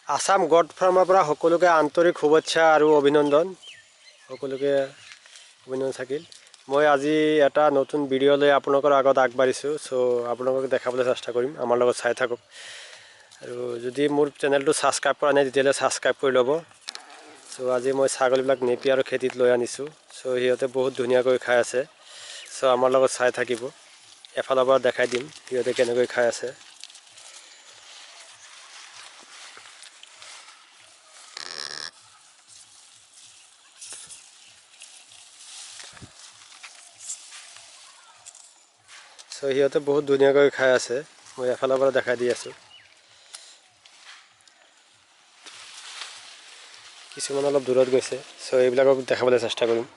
Assam gut ফাৰ্মৰ পৰা সকলোকে আন্তৰিক শুভেচ্ছা আৰু অভিনন্দন সকলোকে অভিনন্দন থাকিল মই আজি এটা নতুন ভিডিঅ' লৈ আপোনালোকৰ আগত আগবাঢ়িছোঁ সো আপোনালোকক দেখাবলৈ চেষ্টা কৰিম আমাৰ লগত চাই থাকক আৰু যদি মোৰ চেনেলটো সাবস্ক্ৰাইব কৰা নাই তেতিয়াহ'লে সাবস্ক্ৰাইব কৰি ল'ব সো আজি মই ছাগলীবিলাক নেপিয়াৰ খেতিত লৈ আনিছোঁ সো সিহঁতে বহুত ধুনীয়াকৈ খাই আছে সো আমাৰ লগত চাই থাকিব এফালৰ পৰা দেখাই দিম সিহঁতে কেনেকৈ খাই আছে সো সিহঁতে বহুত ধুনীয়াকৈ খাই আছে মই এফালৰ পৰা দেখাই দি আছোঁ কিছুমান অলপ দূৰত গৈছে সো এইবিলাকক দেখাবলৈ চেষ্টা কৰিম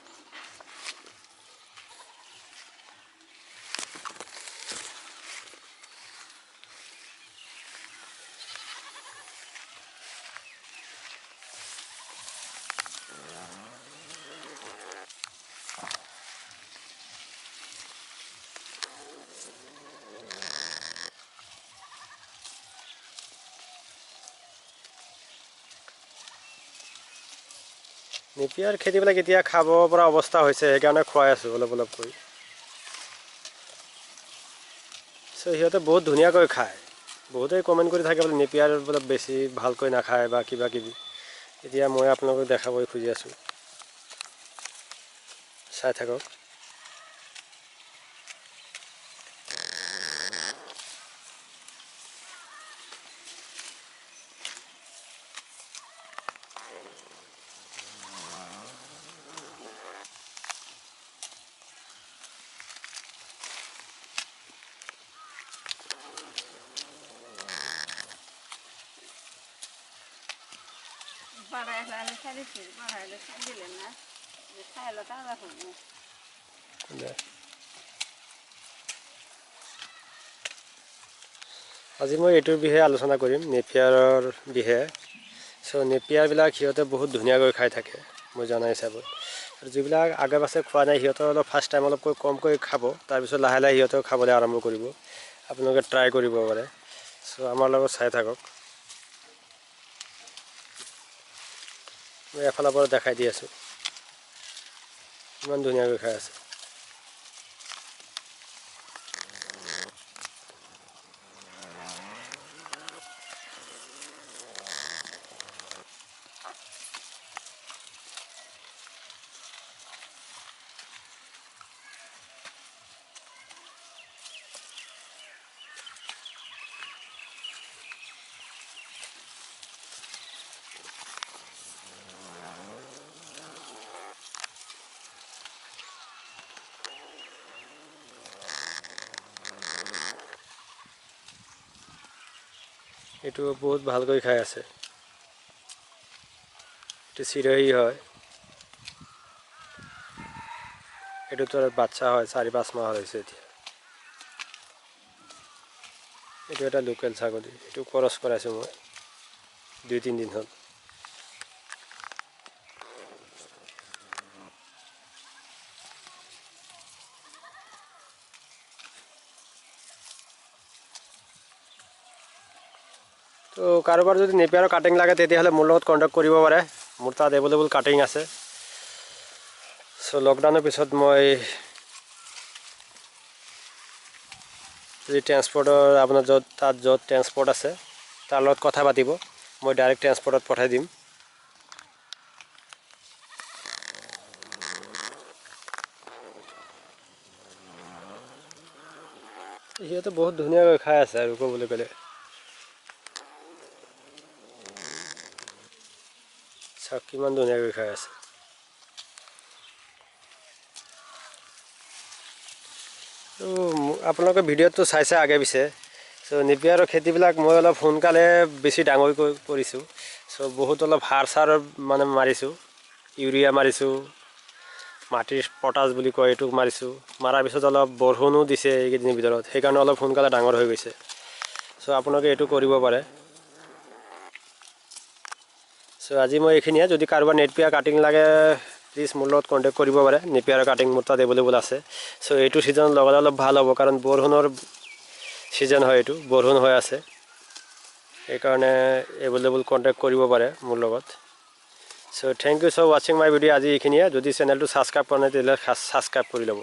নেপিয়াৰ খেতিবিলাক এতিয়া খাব পৰা অৱস্থা হৈছে সেইকাৰণে খুৱাই আছোঁ অলপ অলপ কৰি সো সিহঁতে বহুত ধুনীয়াকৈ খায় বহুতেই কমেণ্ট কৰি থাকে বোলে নেপিয়াৰ বোলে বেছি ভালকৈ নাখায় বা কিবা কিবি এতিয়া মই আপোনালোকক দেখাবলৈ খুজি আছোঁ চাই থাকক আজি মই এইটোৰ বিষয়ে আলোচনা কৰিম নেপিয়াৰৰ বিষয়ে সো নেপিয়াৰবিলাক সিহঁতে বহুত ধুনীয়াকৈ খাই থাকে মই জনা হিচাপত আৰু যিবিলাক আগে পাছে খোৱা নাই সিহঁতৰ অলপ ফাৰ্ষ্ট টাইম অলপকৈ কমকৈ খাব তাৰপিছত লাহে লাহে সিহঁতেও খাবলৈ আৰম্ভ কৰিব আপোনালোকে ট্ৰাই কৰিব পাৰে সো আমাৰ লগত চাই থাকক মই এফালৰ পৰা দেখাই দি আছোঁ ইমান ধুনীয়াকৈ খাই আছে এইটো বহুত ভালকৈ খাই আছে এইটো চিৰহী হয় এইটোতো বাচ্চা হয় 4-5 মাহ হৈছে এতিয়া এইটো এটা লোকেল ছাগলী এইটো ক্ৰছ কৰাইছোঁ মই 2-3 দিন হ'ল তো কাৰোবাৰ যদি নেপিয়াৰৰ কাটিং লাগে তেতিয়াহ'লে মোৰ লগত কণ্টেক্ট কৰিব পাৰে মোৰ তাত এভেইলেবল কাটিং আছে সো লকডাউনৰ পিছত মই যদি ট্ৰেন্সপৰ্টৰ আপোনাৰ য'ত ট্ৰেন্সপৰ্ট আছে তাৰ লগত কথা পাতিব মই ডাইৰেক্ট ট্ৰেন্সপৰ্টত পঠাই দিম সিহঁতে বহুত ধুনীয়াকৈ খাই আছে আৰু ক'বলৈ গ'লে চাওক কিমান ধুনীয়াকৈ খাই আছে তো আপোনালোকে ভিডিঅ'টো চাইছে আগে পিছে সো নেপিয়াৰৰ খেতিবিলাক মই অলপ সোনকালে বেছি ডাঙৰ কৰিছোঁ সো বহুত অলপ সাৰ চাৰ মানে মাৰিছোঁ ইউৰিয়া মাৰিছোঁ মাটিৰ পটাছ বুলি কয় এইটো মাৰিছোঁ মাৰাৰ পিছত অলপ বৰষুণো দিছে এইকেইদিনৰ ভিতৰত সেইকাৰণে অলপ সোনকালে ডাঙৰ হৈ গৈছে সো আপোনালোকে এইটো কৰিব পাৰে সো আজি মই এইখিনিয়ে যদি কাৰোবাৰ নেপিয়াৰ কাটিং লাগে প্লিজ মোৰ লগত কণ্টেক্ট কৰিব পাৰে নেপিয়াৰৰ কাটিং মোৰ তাত এভেইলেবল আছে সো এইটো ছিজনত লগালে অলপ ভাল হ'ব কাৰণ বৰষুণৰ ছিজন হয় এইটো বৰষুণ হৈ আছে এইকাৰণে এভেইলেবল কণ্টেক্ট কৰিব পাৰে মোৰ লগত। চ' থেংক ইউ ফৰ ৱাচিং মাই ভিডিঅ' আজি এইখিনিয়ে। যদি চেনেলটো ছাবস্ক্ৰাইব কৰা নাই তেতিয়াহ'লে ছাবস্ক্ৰাইব কৰি ল'ব।